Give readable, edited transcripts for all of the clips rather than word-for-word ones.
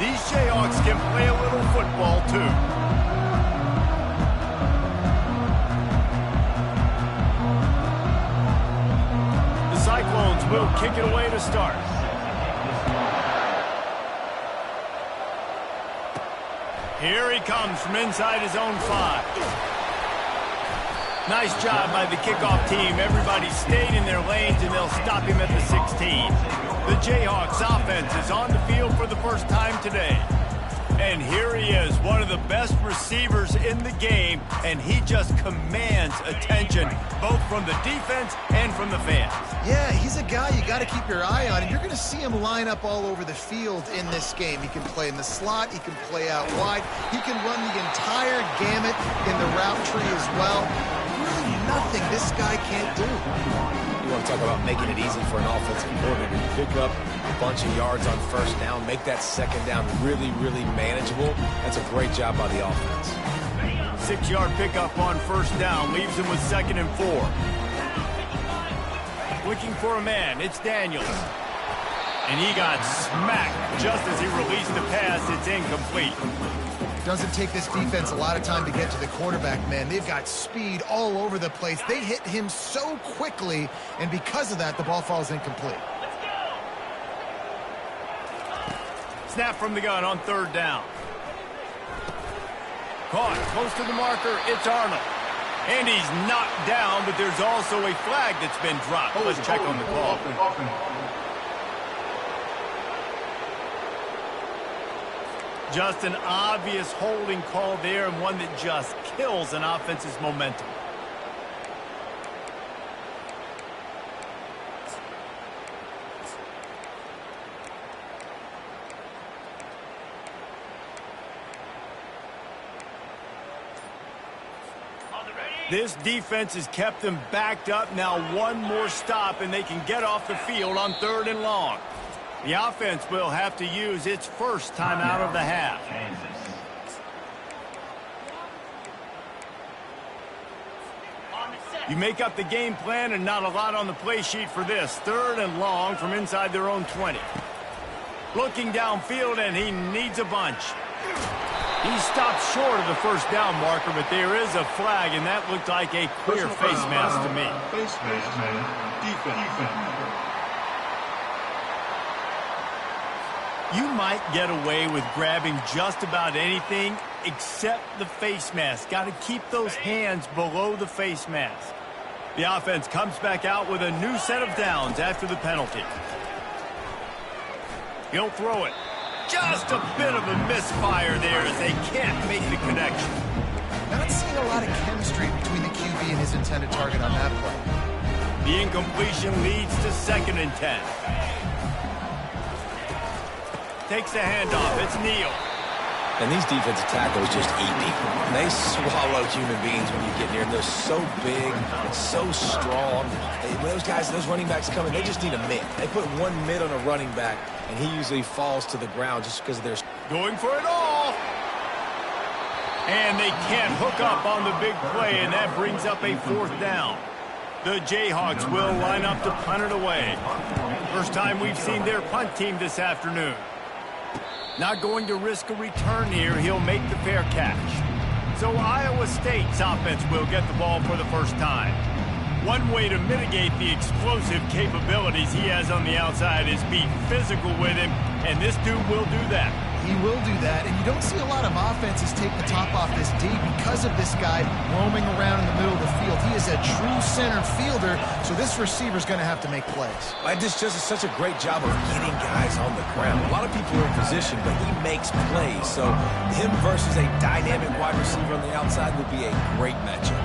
These Jayhawks can play a little football, too. The Cyclones will kick it away to start. Here he comes from inside his own 5. Nice job by the kickoff team. Everybody stayed in their lanes, and they'll stop him at the 16. The Jayhawks offense is on the field for the first time today. And here he is, one of the best receivers in the game, and he just commands attention, both from the defense and from the fans. Yeah, he's a guy you got to keep your eye on, and you're going to see him line up all over the field in this game. He can play in the slot, he can play out wide, he can run the entire gamut in the route tree as well. Really nothing this guy can't do. You want to talk about making it easy for an offensive coordinator. You pick up a bunch of yards on first down, make that second down really, really manageable. That's a great job by the offense. 6-yard pickup on first down leaves him with 2nd and 4. Looking for a man, it's Daniels. And he got smacked just as he released the pass. It's incomplete. Doesn't take this defense a lot of time to get to the quarterback, man. They've got speed all over the place. They hit him so quickly, and because of that, the ball falls incomplete. Snap from the gun on 3rd down. Caught close to the marker. It's Arnold. And he's knocked down, but there's also a flag that's been dropped. Let's check on the call. Just an obvious holding call there, and one that just kills an offense's momentum. This defense has kept them backed up. Now one more stop, and they can get off the field on 3rd and long. The offense will have to use its first timeout of the half. You make up the game plan, and not a lot on the play sheet for this. 3rd and long from inside their own 20. Looking downfield, and he needs a bunch. He stopped short of the first down marker, but there is a flag, and that looked like a clear face mask to me. Face mask, defense. You might get away with grabbing just about anything except the face mask. Got to keep those hands below the face mask. The offense comes back out with a new set of downs after the penalty. He'll throw it. Just a bit of a misfire there as they can't make the connection. Not seeing a lot of chemistry between the QB and his intended target on that play. The incompletion leads to 2nd and 10. Takes the handoff. It's Neal. And these defensive tackles just eat people. They swallow human beings when you get near them. They're so big and so strong. When those guys, those running backs come in, they just need a mid. They put one mid on a running back, and he usually falls to the ground just because of their... Going for it all. And they can't hook up on the big play, and that brings up a 4th down. The Jayhawks will line up to punt it away. First time we've seen their punt team this afternoon. Not going to risk a return here. He'll make the fair catch. So Iowa State's offense will get the ball for the first time. One way to mitigate the explosive capabilities he has on the outside is be physical with him, and this dude will do that. He will do that, and you don't see a lot of offenses take the top off this D because of this guy roaming around in the middle of the field. He is a true center fielder, so this receiver's going to have to make plays. This just is such a great job of getting guys on the ground. A lot of people are in position, but he makes plays. So him versus a dynamic wide receiver on the outside would be a great matchup.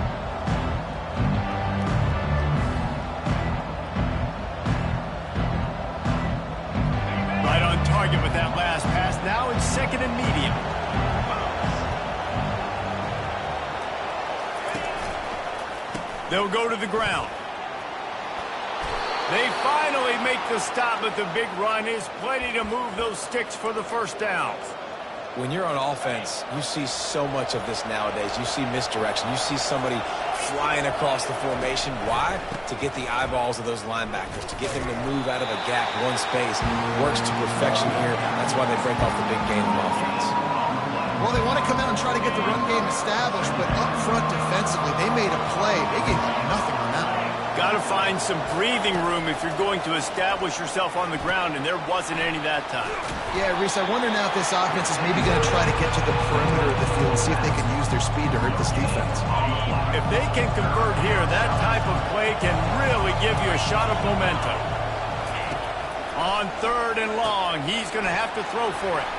Right on target with that last pass. Now it's 2nd and medium. They'll go to the ground. They finally make the stop, but the big run is plenty to move those sticks for the first down. When you're on offense, you see so much of this nowadays. You see misdirection. You see somebody flying across the formation. Why? To get the eyeballs of those linebackers, to get them to move out of a gap, one space. Works to perfection here. That's why they break off the big game of offense. Well, they want to come out and try to get the run game established, but up front defensively, they made a play. They gave up nothing on that one. Got to find some breathing room if you're going to establish yourself on the ground, and there wasn't any that time. Yeah, Reese, I wonder now if this offense is maybe going to try to get to the perimeter of the field and see if they can use their speed to hurt this defense. If they can convert here, that type of play can really give you a shot of momentum. On 3rd and long, he's going to have to throw for it.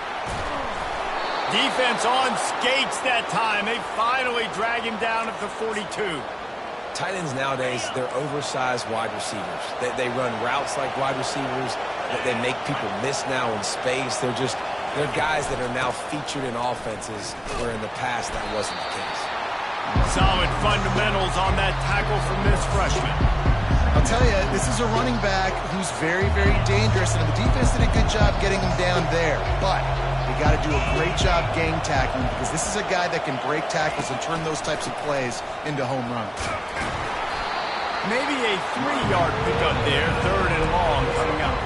Defense on skates that time. They finally drag him down at the 42. Tight ends nowadays, they're oversized wide receivers. They run routes like wide receivers. They make people miss now in space. They're guys that are now featured in offenses where in the past that wasn't the case. Solid fundamentals on that tackle from this freshman. I'll tell you, this is a running back who's very, very dangerous, and the defense did a good job getting him down there. But you got to do a great job gang tackling because this is a guy that can break tackles and turn those types of plays into home runs. Maybe a 3-yard pickup there, 3rd and long coming up.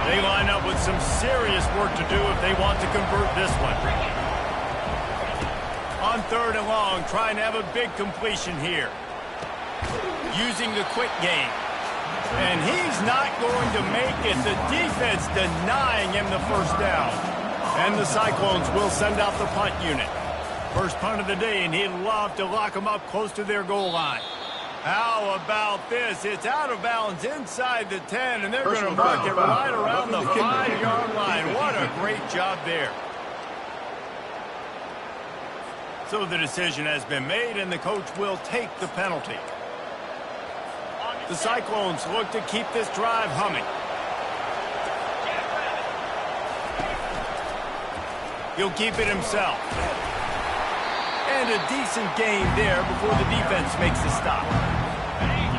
They line up with some serious work to do if they want to convert this one. On 3rd and long, trying to have a big completion here. Using the quick game. And he's not going to make it. The defense denying him the first down. And the Cyclones will send out the punt unit. First punt of the day, and he'd love to lock them up close to their goal line. How about this? It's out of bounds inside the 10, and they're going to mark it right around the 5-yard line. What a great job there. So the decision has been made, and the coach will take the penalty. The Cyclones look to keep this drive humming. He'll keep it himself. And a decent gain there before the defense makes a stop.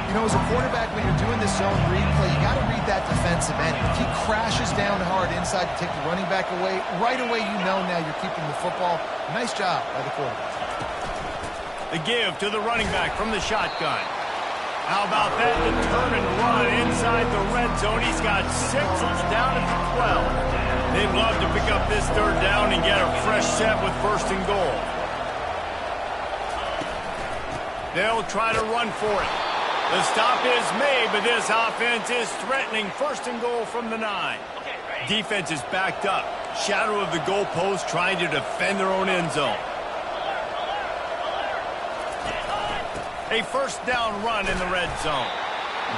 You know, as a quarterback, when you're doing this zone read play, you got to read that defensive end. If he crashes down hard inside to take the running back away, right away you know now you're keeping the football. Nice job by the quarterback. The give to the running back from the shotgun. How about that? The turn and run inside the red zone. He's got 6. It's down at the 12. They'd love to pick up this 3rd down and get a fresh set with 1st and goal. They'll try to run for it. The stop is made, but this offense is threatening 1st and goal from the 9. Defense is backed up. Shadow of the goalpost trying to defend their own end zone. A 1st down run in the red zone.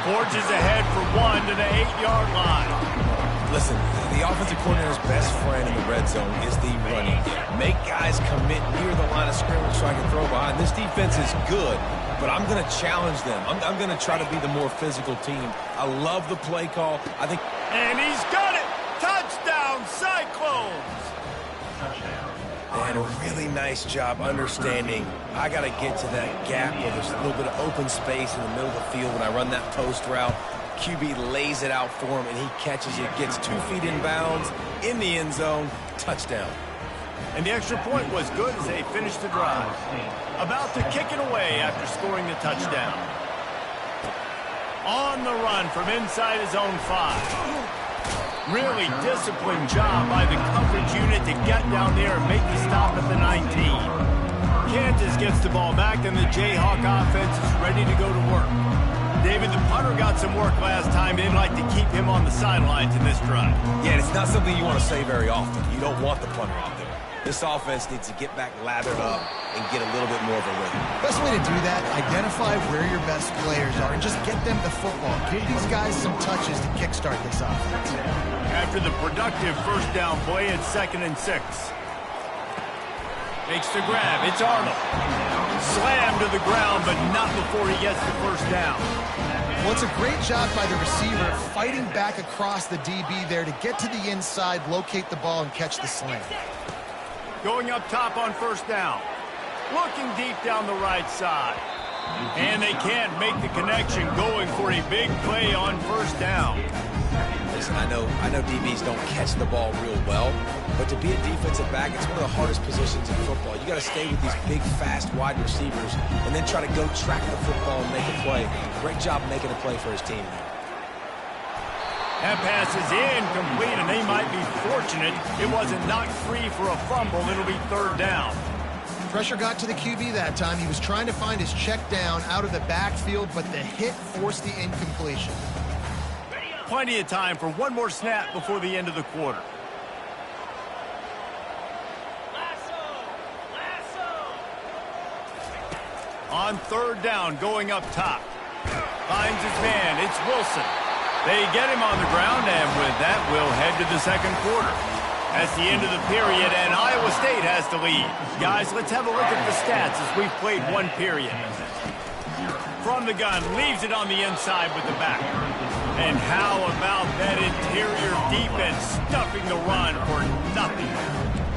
Forges ahead for 1 to the 8-yard line. Listen, the offensive coordinator's best friend in the red zone is the running game. Make guys commit near the line of scrimmage so I can throw behind. This defense is good, but I'm going to challenge them. I'm going to try to be the more physical team. I love the play call. And he's got it! Touchdown, Cyclones! And a really nice job understanding I got to get to that gap where there's a little bit of open space in the middle of the field when I run that post route. QB lays it out for him, and he catches it, gets 2 feet in bounds, in the end zone, touchdown. And the extra point was good as they finished the drive. About to kick it away after scoring the touchdown. On the run from inside his own 5. Really disciplined job by the coverage unit to get down there and make the stop at the 19. Kansas gets the ball back, and the Jayhawk offense is ready to go to work. David, the punter got some work last time. They'd like to keep him on the sidelines in this drive. Yeah, it's not something you want to say very often. You don't want the punter out there. This offense needs to get back lathered up and get a little bit more of a rhythm. Best way to do that, identify where your best players are and just get them the football. Give these guys some touches to kickstart this offense. After the productive 1st down play, it's 2nd and 6. Makes the grab. It's Arnold. Slammed to the ground, but not before he gets the 1st down. Well, it's a great job by the receiver fighting back across the DB there to get to the inside, locate the ball, and catch the slam. Going up top on 1st down. Looking deep down the right side. And they can't make the connection, going for a big play on 1st down. This listen, I know DBs don't catch the ball real well, but to be a defensive back, it's one of the hardest positions in football. You got to stay with these big, fast, wide receivers and then try to go track the football and make a play. Great job making a play for his team there. That pass is incomplete, and they might be fortunate it wasn't knocked free for a fumble. It'll be third down. Pressure got to the QB that time. He was trying to find his check down out of the backfield, but the hit forced the incompletion. Plenty of time for one more snap before the end of the quarter. On third down, going up top. Finds his man. It's Wilson. They get him on the ground, and with that, we'll head to the second quarter. That's the end of the period, and Iowa State has the lead. Guys, let's have a look at the stats as we've played one period. From the gun, leaves it on the inside with the back. And how about that interior defense stuffing the run for nothing?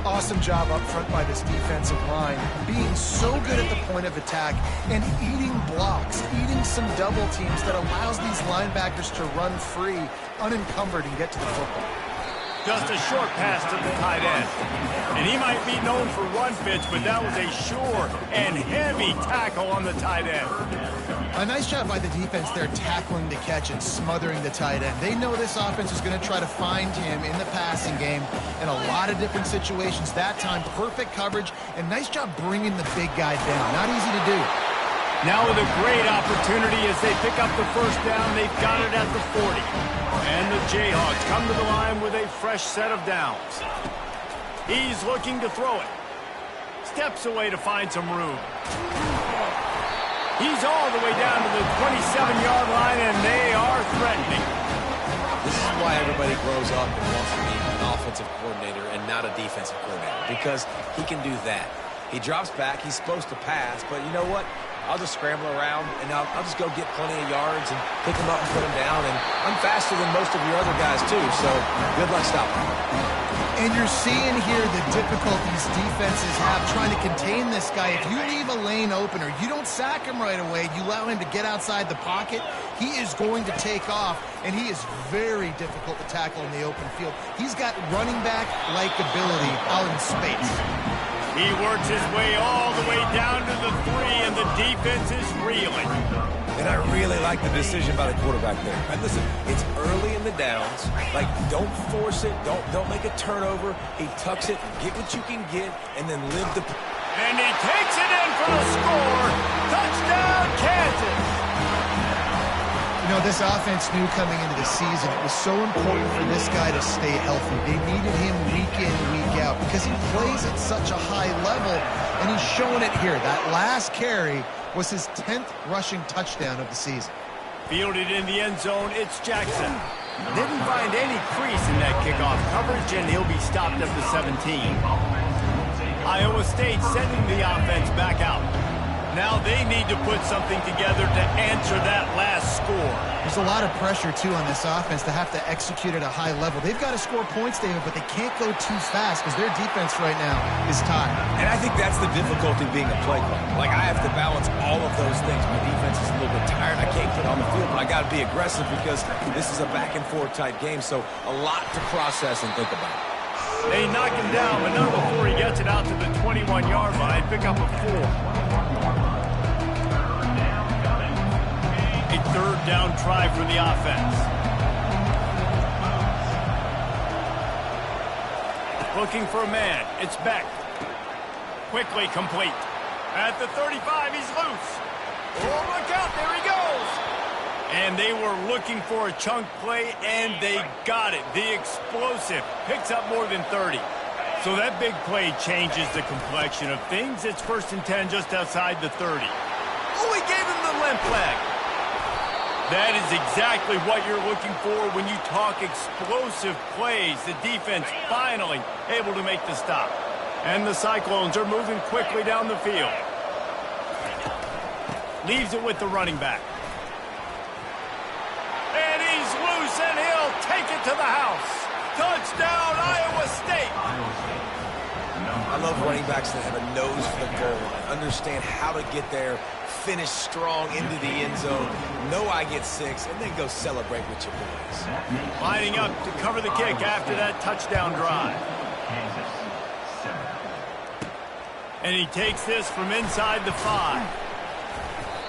Awesome job up front by this defensive line, being so good at the point of attack and eating blocks, eating some double teams that allows these linebackers to run free, unencumbered, and get to the football. Just a short pass to the tight end. And he might be known for run fits, but that was a sure and heavy tackle on the tight end. A nice job by the defense there, tackling the catch and smothering the tight end. They know this offense is going to try to find him in the passing game in a lot of different situations. That time, perfect coverage, and nice job bringing the big guy down. Not easy to do. Now with a great opportunity as they pick up the first down, they've got it at the 40. And the Jayhawks come to the line with a fresh set of downs. He's looking to throw it. Steps away to find some room. He's all the way down to the 27-yard line, and they are threatening. This is why everybody grows up and wants to be an offensive coordinator and not a defensive coordinator, because he can do that. He drops back. He's supposed to pass, but you know what? I'll just scramble around, and I'll just go get plenty of yards and pick them up and put them down. And I'm faster than most of your other guys, too, so good luck stopping. And you're seeing here the difficulties defenses have trying to contain this guy. If you leave a lane open or you don't sack him right away, you allow him to get outside the pocket, he is going to take off, and he is very difficult to tackle in the open field. He's got running back-like ability out in space. He works his way all the way down to the 3, and the defense is reeling. And I really like the decision by the quarterback there. And listen, it's early in the downs. Like, don't force it. Don't make a turnover. He tucks it, get what you can get, and then live the... And he takes it in for the score. Touchdown, Kansas. You know, this offense knew coming into the season it was so important for this guy to stay healthy. They needed him week in, week out because he plays at such a high level, and he's showing it here. That last carry was his 10th rushing touchdown of the season. Fielded in the end zone, it's Jackson. Didn't find any crease in that kickoff coverage, and he'll be stopped at the 17. Iowa State sending the offense back out. Now they need to put something together to answer that last score. There's a lot of pressure, too, on this offense to have to execute at a high level. They've got to score points, David, but they can't go too fast because their defense right now is tired. And I think that's the difficulty being a play caller. Like, I have to balance all of those things. My defense is a little bit tired. I can't get on the field, but I got to be aggressive because this is a back-and-forth type game, so a lot to process and think about. They knock him down, but not before he gets it out to the 21-yard line. Pick up a 4. A third down try for the offense. Looking for a man. It's Beck. Quickly complete. At the 35, he's loose. Oh, look out. There he goes. And they were looking for a chunk play, and they got it. The explosive picks up more than 30. So that big play changes the complexion of things. It's 1st and 10 just outside the 30. Oh, he gave him the limp leg. That is exactly what you're looking for when you talk explosive plays. The defense finally able to make the stop. And the Cyclones are moving quickly down the field. Leaves it with the running back. And he's loose, and he'll take it to the house. Touchdown, Iowa State. I love running backs that have a nose for the goal and understand how to get there, finish strong into the end zone, know I get 6, and then go celebrate with your boys. Lining up to cover the kick after that touchdown drive. And he takes this from inside the 5.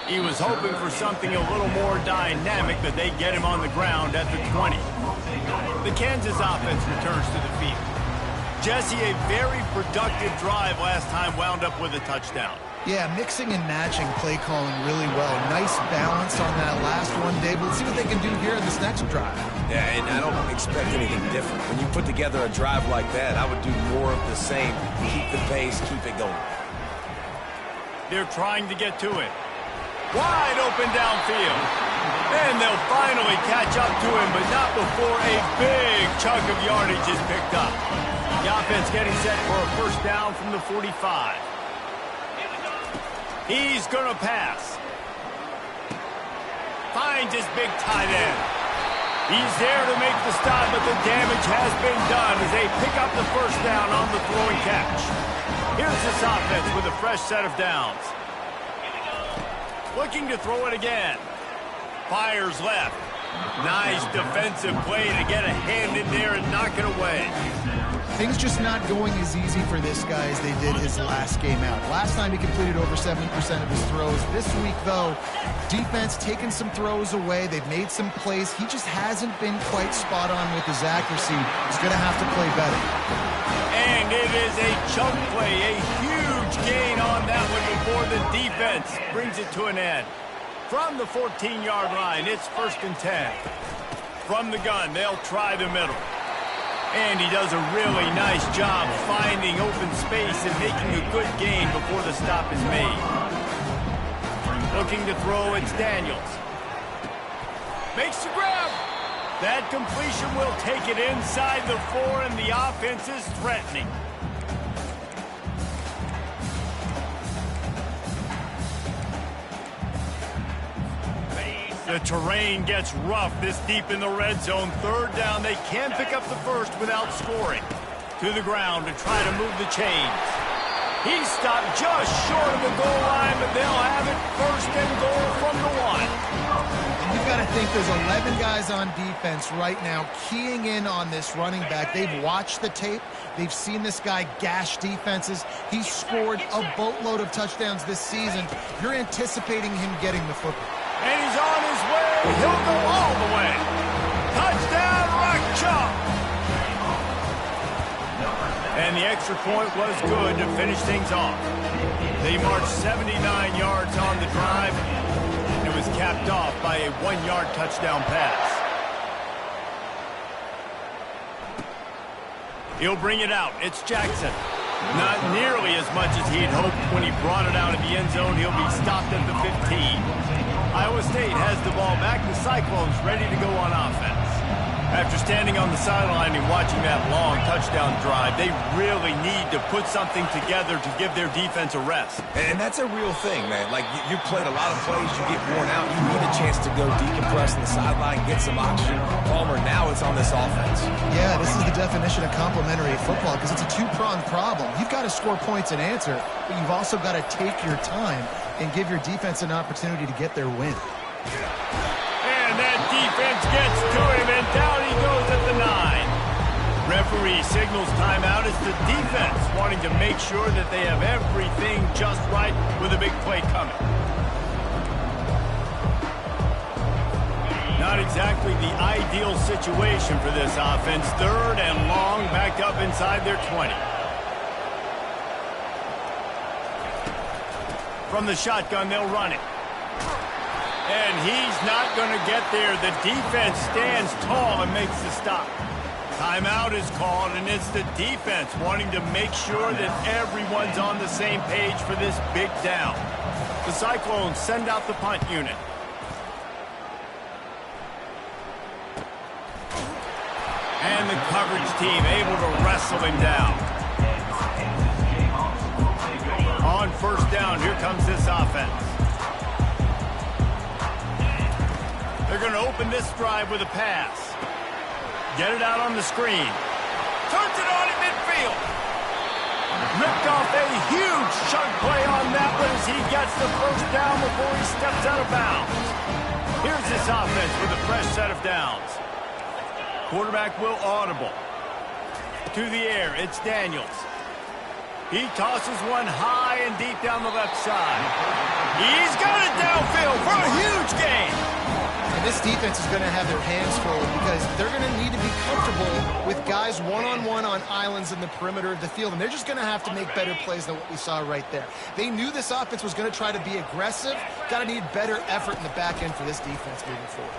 He was hoping for something a little more dynamic, but they get him on the ground at the 20. The Kansas offense returns to the field. Jesse, a very productive drive last time wound up with a touchdown. Yeah, mixing and matching play calling really well. Nice balance on that last one, Dave. Let's see what they can do here in this next drive. Yeah, and I don't expect anything different. When you put together a drive like that, I would do more of the same. Keep the pace, keep it going. They're trying to get to it. Wide open downfield. And they'll finally catch up to him, but not before a big chunk of yardage is picked up. The offense getting set for a first down from the 45. He's going to pass. Finds his big tight end. He's there to make the stop, but the damage has been done as they pick up the first down on the throwing catch. Here's this offense with a fresh set of downs. Looking to throw it again. Fires left. Nice defensive play to get a hand in there and knock it away. Things just not going as easy for this guy as they did his last game out. Last time he completed over 70% of his throws. This week, though, defense taking some throws away. They've made some plays. He just hasn't been quite spot on with his accuracy. He's going to have to play better. And it is a chunk play, a huge gain on that one before the defense brings it to an end. From the 14-yard line, it's 1st and 10. From the gun, they'll try the middle. And he does a really nice job finding open space and making a good gain before the stop is made. Looking to throw, it's Daniels. Makes the grab. That completion will take it inside the 4, and the offense is threatening. The terrain gets rough this deep in the red zone. 3rd down, they can pick up the first without scoring. To the ground to try to move the chains. He's stopped just short of the goal line, but they'll have it 1st and goal from the 1. And you've got to think there's 11 guys on defense right now keying in on this running back. They've watched the tape. They've seen this guy gash defenses. He's scored a boatload of touchdowns this season. You're anticipating him getting the football. And he's on his way. He'll go all the way. Touchdown, Rock Chalk. And the extra point was good to finish things off. They marched 79 yards on the drive. And it was capped off by a 1-yard touchdown pass. He'll bring it out. It's Jackson. Not nearly as much as he'd hoped when he brought it out of the end zone. He'll be stopped at the 15. Iowa State has the ball back. The Cyclones ready to go on offense. After standing on the sideline and watching that long touchdown drive, they really need to put something together to give their defense a rest. And that's a real thing, man. Like, you played a lot of plays, you get worn out, you need a chance to go decompress on the sideline, get some oxygen. Palmer, now it's on this offense. Yeah, this is the definition of complementary football because it's a two-pronged problem. You've got to score points and answer, but you've also got to take your time and give your defense an opportunity to get their win. And that defense gets to him, and down he goes at the 9. Referee signals timeout as the defense wanting to make sure that they have everything just right with a big play coming. Not exactly the ideal situation for this offense. 3rd and long, backed up inside their 20. From the shotgun, they'll run it. And he's not going to get there. The defense stands tall and makes the stop. Timeout is called, and it's the defense wanting to make sure that everyone's on the same page for this big down. The Cyclones send out the punt unit. And the coverage team able to wrestle him down. On 1st down, here comes this offense. They're going to open this drive with a pass. Get it out on the screen. Turns it on in midfield. Ripped off a huge chunk play on that one as he gets the first down before he steps out of bounds. Here's this offense with a fresh set of downs. Quarterback will audible. To the air, it's Daniels. He tosses one high and deep down the left side. He's got it downfield for a huge gain. And this defense is going to have their hands full because they're going to need to be comfortable with guys one-on-one on islands in the perimeter of the field, and they're just going to have to make better plays than what we saw right there. They knew this offense was going to try to be aggressive. Got to need better effort in the back end for this defense moving forward.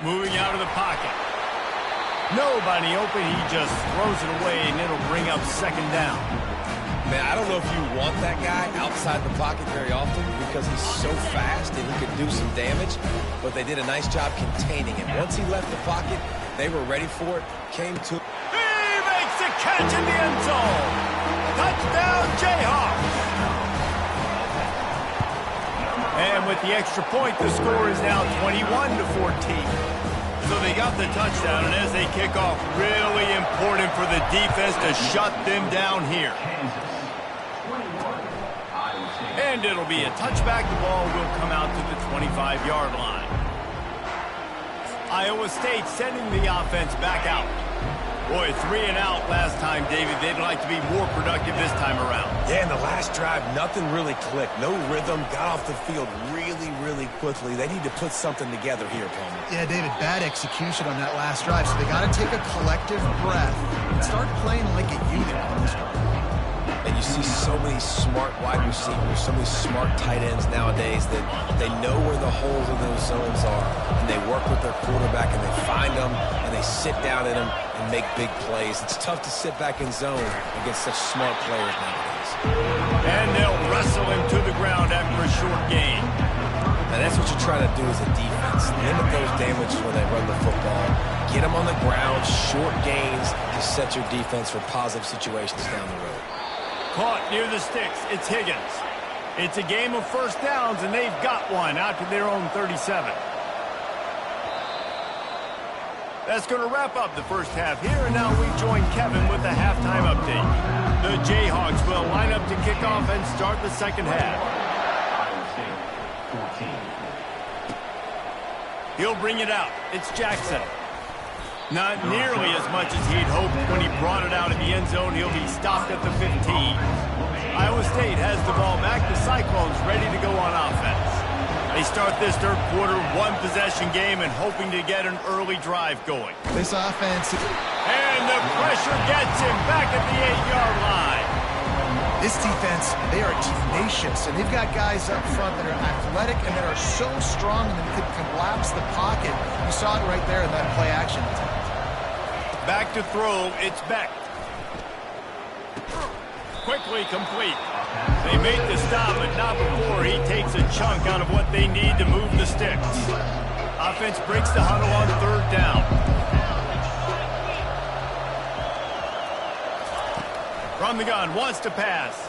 Moving out of the pocket. Nobody open, he just throws it away, and it'll bring up second down. Man, I don't know if you want that guy outside the pocket very often because he's so fast and he could do some damage, but they did a nice job containing him. Once he left the pocket, they were ready for it, came to... He makes the catch in the end zone. Touchdown, Jayhawks. And with the extra point, the score is now 21-14. So they got the touchdown, and as they kick off, really important for the defense to shut them down here. And it'll be a touchback. The ball will come out to the 25-yard line. Iowa State sending the offense back out. Boy, 3 and out last time, David. They'd like to be more productive this time around. Yeah, in the last drive, nothing really clicked. No rhythm, got off the field really, really quickly. They need to put something together here, Palmer. Yeah, David, bad execution on that last drive, so they got to take a collective breath and start playing like a unit on this drive. And you see so many smart wide receivers, so many smart tight ends nowadays that they know where the holes in those zones are, and they work with their quarterback, and they find them, and they sit down in them and make big plays. It's tough to sit back in zone against such smart players nowadays. And they'll wrestle him to the ground after a short gain. And that's what you try to do as a defense. Limit those damages when they run the football. Get them on the ground, short gains to set your defense for positive situations down the road. Caught near the sticks. It's Higgins. It's a game of first downs, and they've got one out to their own 37. That's going to wrap up the first half here, and now we join Kevin with the halftime update. The Jayhawks will line up to kick off and start the second half. He'll bring it out. It's Jackson. Not nearly as much as he'd hoped when he brought it out in the end zone. He'll be stopped at the 15. Iowa State has the ball back. The Cyclones ready to go on offense. They start this third quarter one-possession game and hoping to get an early drive going. This offense... And the pressure gets him back at the 8-yard line. This defense, they are tenacious, and they've got guys up front that are athletic and that are so strong and that can collapse the pocket. You saw it right there in that play-action attempt. Back to throw, it's Beck. Quickly complete. They make the stop, but not before he takes a chunk out of what they need to move the sticks. Offense breaks the huddle on third down. From the gun, wants to pass.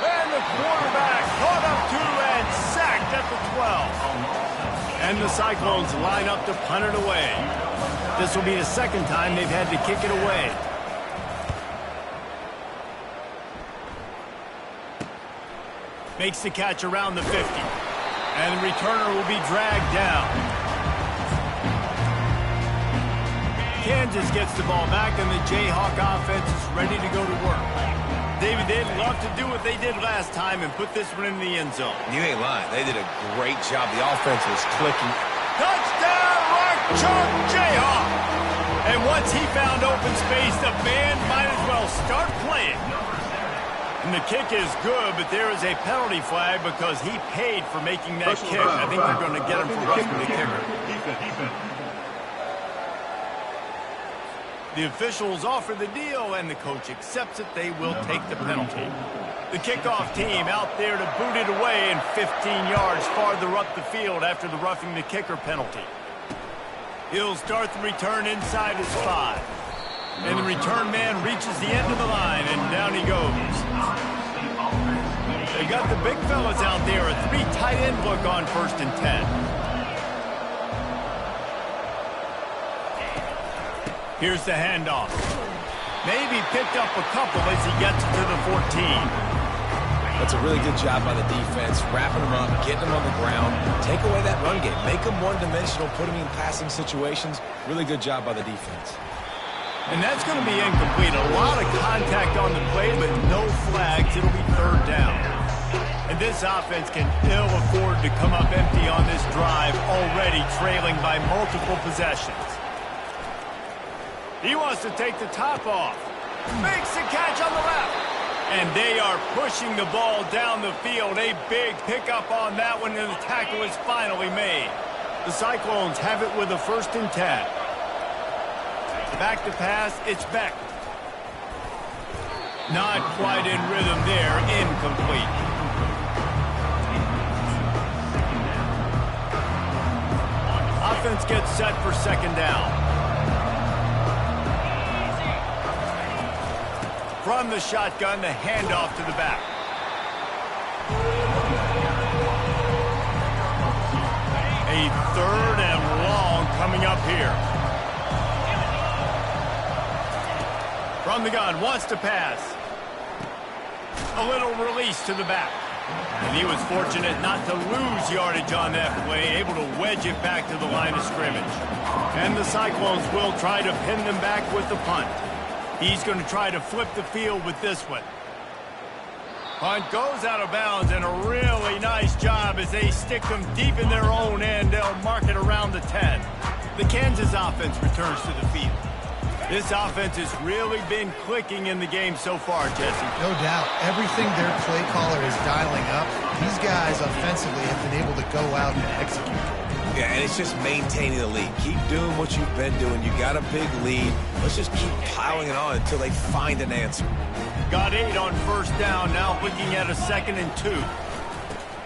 And the quarterback caught up to and sacked at the 12. And the Cyclones line up to punt it away. This will be the second time they've had to kick it away. Makes the catch around the 50. And the returner will be dragged down. Kansas gets the ball back, and the Jayhawk offense is ready to go to work. David, they'd love to do what they did last time and put this one in the end zone. You ain't lying. They did a great job. The offense was clicking. Touchdown, right chunk, Jayhawk! And once he found open space, the band might as well start playing. And the kick is good, but there is a penalty flag because he paid for making that kick. I think they're going to get him for roughing the kicker. The officials offer the deal, and the coach accepts it. They will take the penalty. The kickoff team out there to boot it away and 15 yards farther up the field after the roughing the kicker penalty. He'll start the return inside his 5. And the return man reaches the end of the line, and down he goes. They got the big fellas out there. A 3 tight end look on 1st and 10. Here's the handoff. Maybe picked up a couple as he gets to the 14. That's a really good job by the defense, wrapping them up, getting them on the ground, take away that run game, make them one-dimensional, put them in passing situations. Really good job by the defense. And that's going to be incomplete. A lot of contact on the play, but no flags. It'll be third down. And this offense can ill afford to come up empty on this drive, already trailing by multiple possessions. He wants to take the top off. Makes the catch on the left. And they are pushing the ball down the field. A big pickup on that one, and the tackle is finally made. The Cyclones have it with a 1st and 10. Back to pass, it's Beck. Not quite in rhythm there, incomplete. Offense gets set for 2nd down. From the shotgun, the handoff to the back. A 3rd and long coming up here. From the gun, wants to pass. A little release to the back. And he was fortunate not to lose yardage on that play, able to wedge it back to the line of scrimmage. And the Cyclones will try to pin them back with the punt. He's going to try to flip the field with this one. Punt goes out of bounds, and a really nice job as they stick them deep in their own end. They'll mark it around the 10. The Kansas offense returns to the field. This offense has really been clicking in the game so far, Jesse. No doubt. Everything their play caller is dialing up, these guys offensively have been able to go out and execute. Yeah, and it's just maintaining the lead. Keep doing what you've been doing. You got a big lead. Let's just keep piling it on until they find an answer. Got 8 on 1st down. Now looking at a 2nd and 2.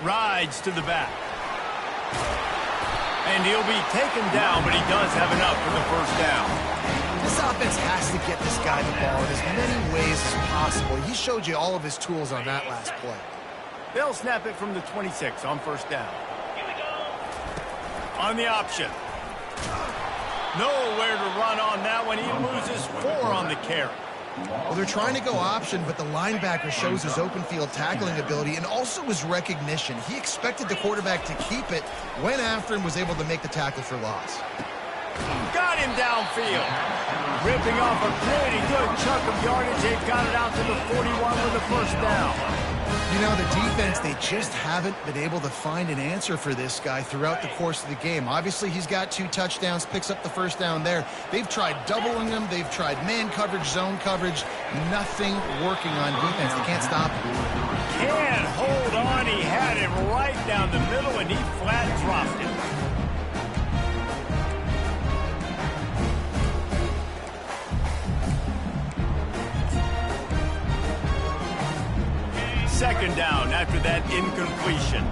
Rides to the back. And he'll be taken down, but he does have enough for the 1st down. This offense has to get this guy the ball in as many ways as possible. He showed you all of his tools on that last play. They'll snap it from the 26 on 1st down. On the option. Nowhere to run on that one. He loses 4 on the carry. Well, they're trying to go option, but the linebacker shows his open field tackling ability and also his recognition. He expected the quarterback to keep it, went after him, was able to make the tackle for loss. Got him downfield. Ripping off a pretty good chunk of yardage. They've got it out to the 41 with the 1st down. You know, the defense, they just haven't been able to find an answer for this guy throughout the course of the game. Obviously, he's got 2 touchdowns, picks up the 1st down there. They've tried doubling him. They've tried man coverage, zone coverage. Nothing working on defense. They can't stop him. Can't hold on. He had it right down the middle, and he flat dropped it. Second down after that incompletion.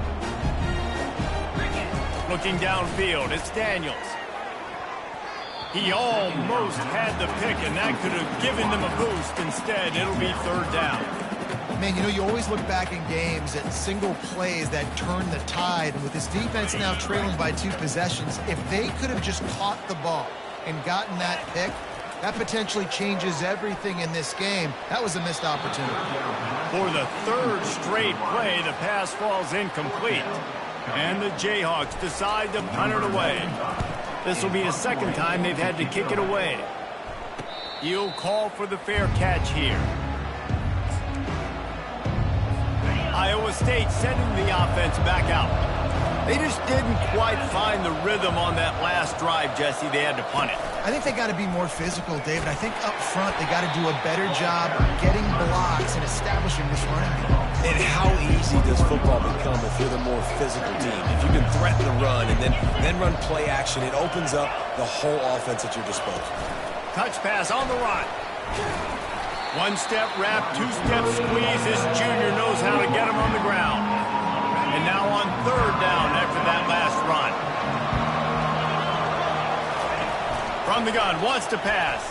Looking downfield, it's Daniels. He almost had the pick, and that could have given them a boost. Instead, it'll be 3rd down. Man, you know, you always look back in games at single plays that turn the tide. And with this defense now trailing by 2 possessions, if they could have just caught the ball and gotten that pick, that potentially changes everything in this game. That was a missed opportunity. For the 3rd straight play, the pass falls incomplete. And the Jayhawks decide to punt it away. This will be a 2nd time they've had to kick it away. He'll call for the fair catch here. Iowa State sending the offense back out. They just didn't quite find the rhythm on that last drive, Jesse. They had to punt it. I think they got to be more physical, David. I think up front they got to do a better job getting blocks and establishing this running game. And how easy does football become if you're the more physical team? If you can threaten the run and then run play action, it opens up the whole offense at your disposal. Touch pass on the run. 1-step wrap, 2-step squeeze. This junior knows how to get him on the ground. And now on 3rd down after that last run. From the gun, wants to pass.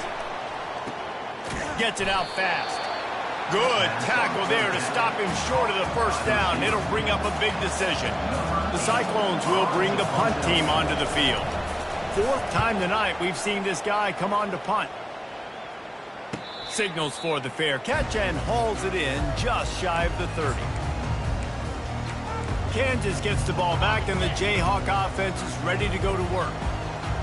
Gets it out fast. Good tackle there to stop him short of the 1st down. It'll bring up a big decision. The Cyclones will bring the punt team onto the field. 4th time tonight we've seen this guy come on to punt. Signals for the fair catch and hauls it in just shy of the 30. Kansas gets the ball back, and the Jayhawk offense is ready to go to work.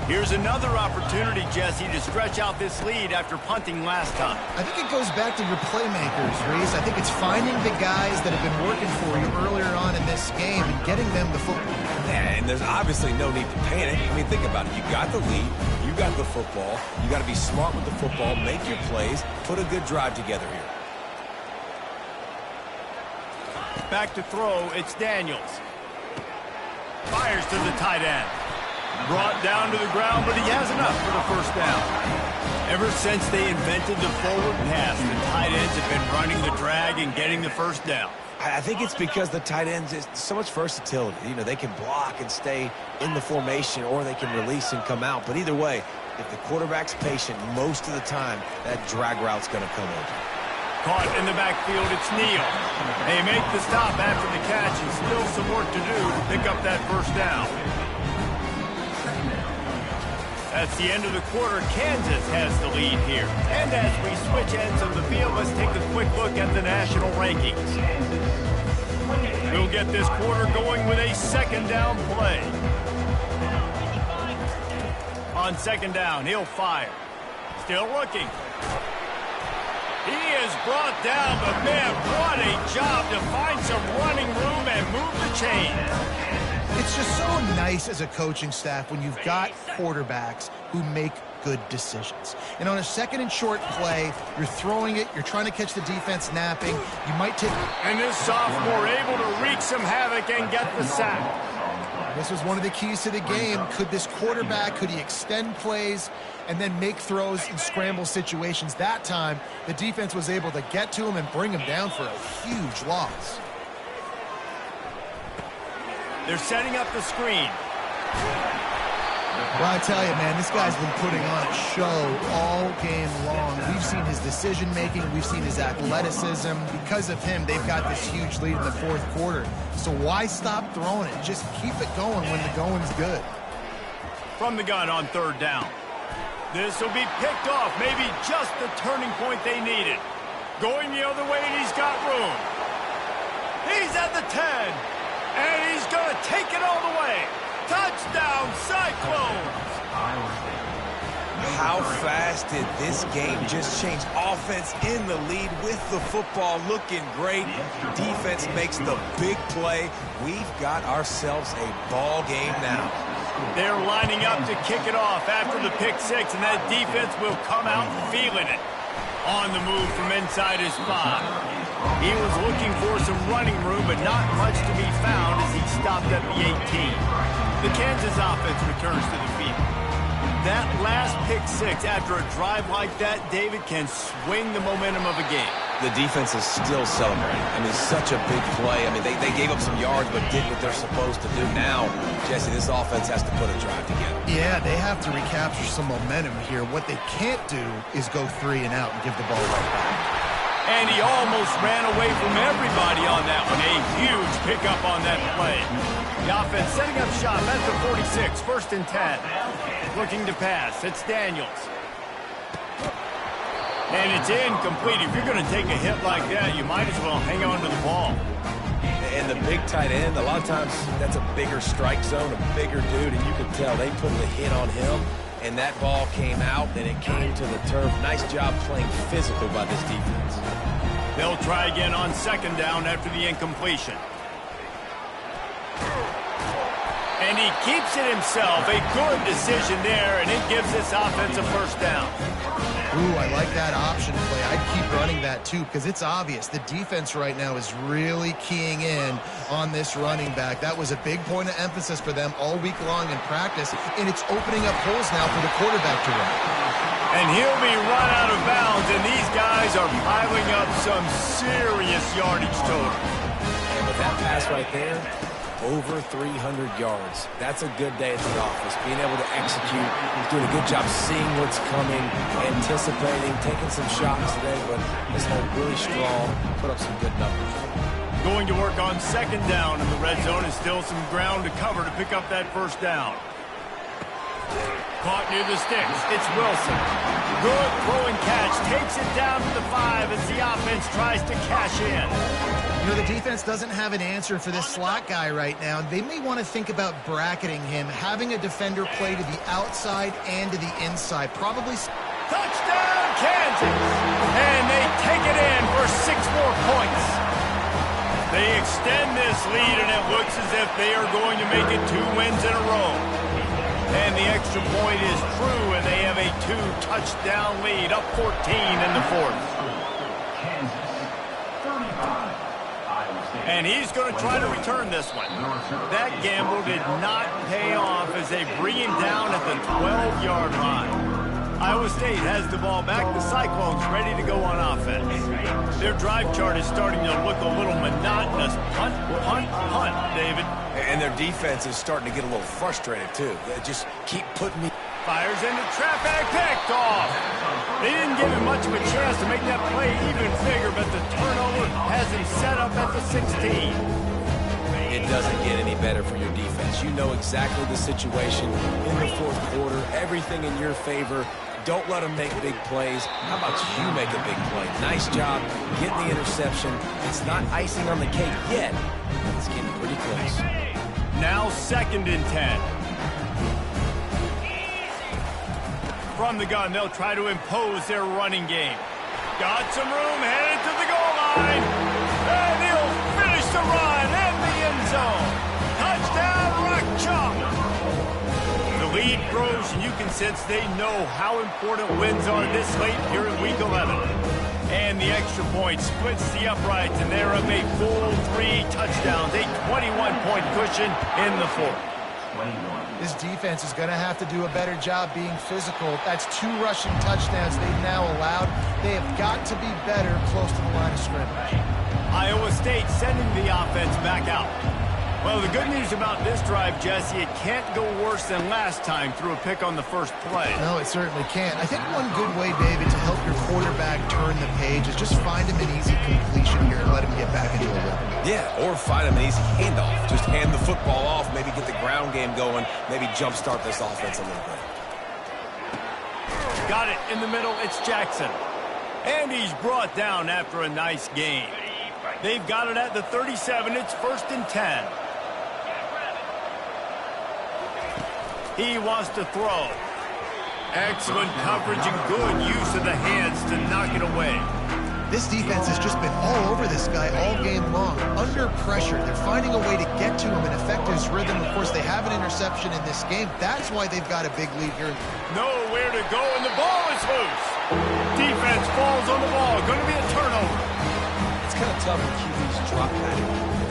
Here's another opportunity, Jesse, to stretch out this lead after punting last time. I think it goes back to your playmakers, Reese. I think it's finding the guys that have been working for you earlier on in this game and getting them the football. Yeah, and there's obviously no need to panic. I mean, think about it. You got the lead. You got the football. You got to be smart with the football, make your plays, put a good drive together here. Back to throw, it's Daniels. Fires to the tight end. Brought down to the ground, but he has enough for the first down. Ever since they invented the forward pass, the tight ends have been running the drag and getting the first down. I think it's because the tight ends is so much versatility. You know, they can block and stay in the formation, or they can release and come out. But either way, if the quarterback's patient, most of the time, that drag route's going to come over. Caught in the backfield, it's Neal. They make the stop after the catch, and still some work to do to pick up that first down. That's the end of the quarter. Kansas has the lead here. And as we switch ends of the field, let's take a quick look at the national rankings. We'll get this quarter going with a second down play. On second down, he'll fire. Still looking. He is brought down, but man, what a job to find some running room and move the chains. It's just so nice as a coaching staff when you've got quarterbacks who make good decisions. And on a second and short play, you're throwing it, you're trying to catch the defense napping, you might take... And this sophomore able to wreak some havoc and get the sack. This was one of the keys to the game. Could this quarterback, could he extend plays and then make throws in scramble situations? That time, the defense was able to get to him and bring him down for a huge loss. They're setting up the screen. Well, I tell you, man, this guy's been putting on a show all game long. We've seen his decision-making. We've seen his athleticism. Because of him, they've got this huge lead in the fourth quarter. So why stop throwing it? Just keep it going when the going's good. From the gun on third down. This will be picked off. Maybe just the turning point they needed. Going the other way, and he's got room. He's at the 10. And he's going to take it all the way. Touchdown, Cyclones! How fast did this game just change? Offense in the lead with the football, looking great. Defense makes the big play. We've got ourselves a ball game now. They're lining up to kick it off after the pick six, and that defense will come out feeling it. On the move from inside his 5. He was looking for some running room, but not much to be found as he stopped at the 18. The Kansas offense returns to the field. That last pick six after a drive like that, David, can swing the momentum of a game. The defense is still celebrating. I mean, such a big play. I mean, they gave up some yards, but did what they're supposed to do. Now, Jesse, this offense has to put a drive together. Yeah, they have to recapture some momentum here. What they can't do is go 3 and out and give the ball right back. And he almost ran away from everybody on that one. A huge pickup on that play. The offense setting up shop at the 46, 1st and 10. Looking to pass, it's Daniels. And it's incomplete. If you're going to take a hit like that, you might as well hang on to the ball. And the big tight end, a lot of times that's a bigger strike zone, a bigger dude, and you can tell they put the hit on him. And that ball came out, and it came to the turf. Nice job playing physical by this defense. They'll try again on second down after the incompletion. And he keeps it himself. A good decision there, and it gives this offense a first down. Ooh, I like that option play. I'd keep running that, too, because it's obvious. The defense right now is really keying in on this running back. That was a big point of emphasis for them all week long in practice, and it's opening up holes now for the quarterback to run. And he'll be run out of bounds, and these guys are piling up some serious yardage total. And with that pass right there, over 300 yards. That's a good day at the office. Being able to execute, he's doing a good job seeing what's coming, anticipating, taking some shots today, but this whole really strong, put up some good numbers. Going to work on second down in the red zone, and still some ground to cover to pick up that first down. Caught near the sticks. It's Wilson. Good throwing catch. Takes it down to the 5 as the offense tries to cash in. You know, the defense doesn't have an answer for this slot guy right now. They may want to think about bracketing him, having a defender play to the outside and to the inside. Probably... Touchdown, Kansas! And they take it in for 6 more points. They extend this lead, and it looks as if they are going to make it 2 wins in a row. And the extra point is true, and they have a 2-touchdown lead, up 14 in the 4th. And he's going to try to return this one. That gamble did not pay off as they bring him down at the 12-yard line. Iowa State has the ball back. The Cyclones ready to go on offense. Their drive chart is starting to look a little monotonous. Punt, punt, punt, David. And their defense is starting to get a little frustrated, too. They just keep putting me... Fires into traffic, picked off. They didn't give him much of a chance to make that play even bigger, but the turnover has him set up at the 16. It doesn't get any better for your defense. You know exactly the situation in the 4th quarter, everything in your favor. Don't let them make big plays. How about you make a big play? Nice job getting the interception. It's not icing on the cake yet. It's getting pretty close. Now 2nd and 10. From the gun, they'll try to impose their running game. Got some room, headed to the goal line. And he'll finish the run in the end zone. Touchdown, Rock Chalk. The lead grows, and you can sense they know how important wins are this late here in Week 11. And the extra point splits the uprights, and they're up a full 3 touchdowns, a 21-point cushion in the 4th. This defense is going to have to do a better job being physical. That's 2 rushing touchdowns they've now allowed. They have got to be better close to the line of scrimmage. Iowa State sending the offense back out. Well, the good news about this drive, Jesse, it can't go worse than last time through a pick on the first play. No, it certainly can't. I think one good way, David, to help your quarterback turn the page is just find him an easy completion here and let him get back into a rhythm. Yeah, or find him an easy handoff. Just hand the football off, maybe get the ground game going, maybe jumpstart this offense a little bit. Got it in the middle. It's Jackson. And he's brought down after a nice gain. They've got it at the 37. It's 1st and 10. He wants to throw. Excellent coverage and good use of the hands to knock it away. This defense has just been all over this guy all game long. Under pressure, they're finding a way to get to him and affect his rhythm. Of course, they have an interception in this game. That's why they've got a big lead here. Nowhere to go, and the ball is loose. Defense falls on the ball. Going to be a turnover. It's kind of tough when QBs drop back.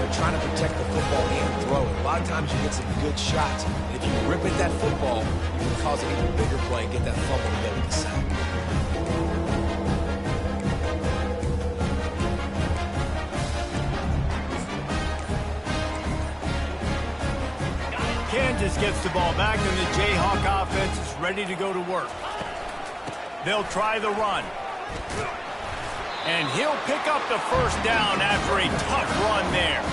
They're trying to protect the football and throw it. A lot of times you get some good shots. And if you rip at that football, you can cause an even bigger play and get that fumble to go with the sack. Kansas gets the ball back, and the Jayhawk offense is ready to go to work. They'll try the run. And he'll pick up the first down after a tough run there.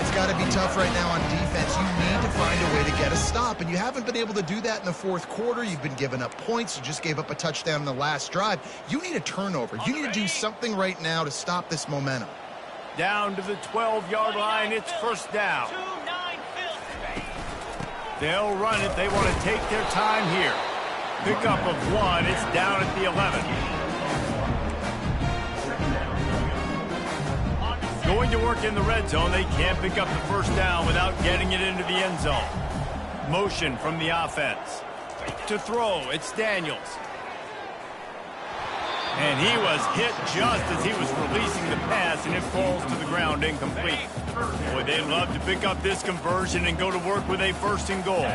It's got to be tough right now on defense. You need to find a way to get a stop, and you haven't been able to do that in the 4th quarter. You've been giving up points. You just gave up a touchdown in the last drive. You need a turnover. You need to do something right now to stop this momentum. Down to the 12-yard line. It's 1st down. They'll run it. They want to take their time here. Pickup of 1. It's down at the 11. Going to work in the red zone. They can't pick up the first down without getting it into the end zone. Motion from the offense. To throw, it's Daniels. And he was hit just as he was releasing the pass, and it falls to the ground incomplete. Boy, they love to pick up this conversion and go to work with a 1st and goal.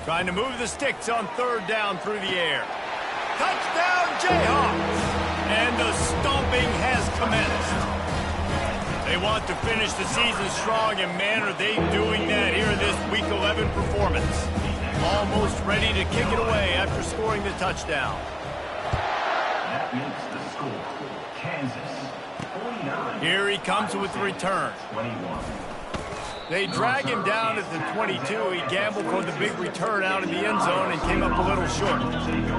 Trying to move the sticks on 3rd down through the air. Touchdown, Jayhawks! And the stomping has commenced. They want to finish the season strong, and man, are they doing that here in this Week 11 performance. Almost ready to kick it away after scoring the touchdown. That makes the score. Kansas, 49. Here he comes with the return. 21. They drag him down at the 22. He gambled for the big return out of the end zone and came up a little short.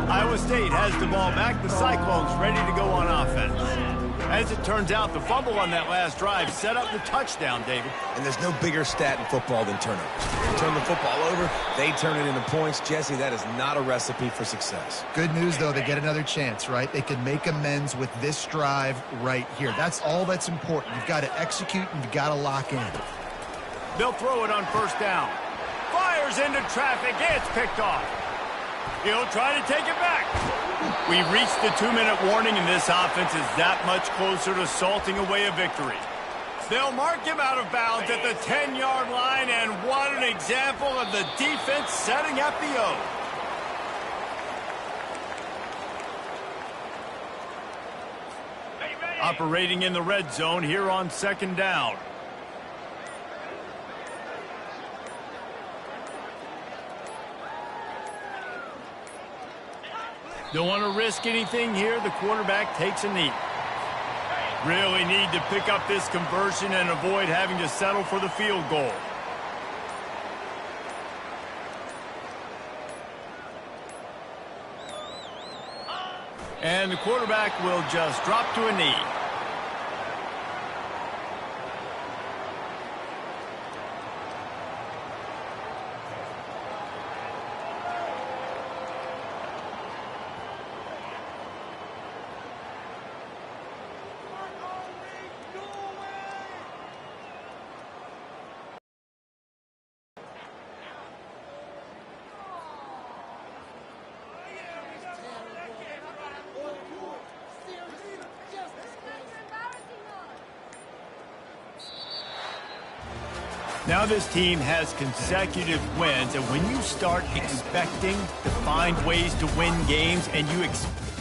Iowa State has the ball back. The Cyclones ready to go on offense. As it turns out, the fumble on that last drive set up the touchdown, David. And there's no bigger stat in football than turnovers. You turn the football over, they turn it into points. Jesse, that is not a recipe for success. Good news, though, they get another chance, right? They can make amends with this drive right here. That's all that's important. You've got to execute and you've got to lock in. They'll throw it on first down. Fires into traffic. It's picked off. He'll try to take it back. We've reached the 2-minute warning, and this offense is that much closer to salting away a victory. They'll mark him out of bounds at the 10-yard line, and what an example of the defense setting up the O. Operating in the red zone here on second down. Don't want to risk anything here. The quarterback takes a knee. Really need to pick up this conversion and avoid having to settle for the field goal. And the quarterback will just drop to a knee. Now this team has consecutive wins, and when you start expecting to find ways to win games and you expect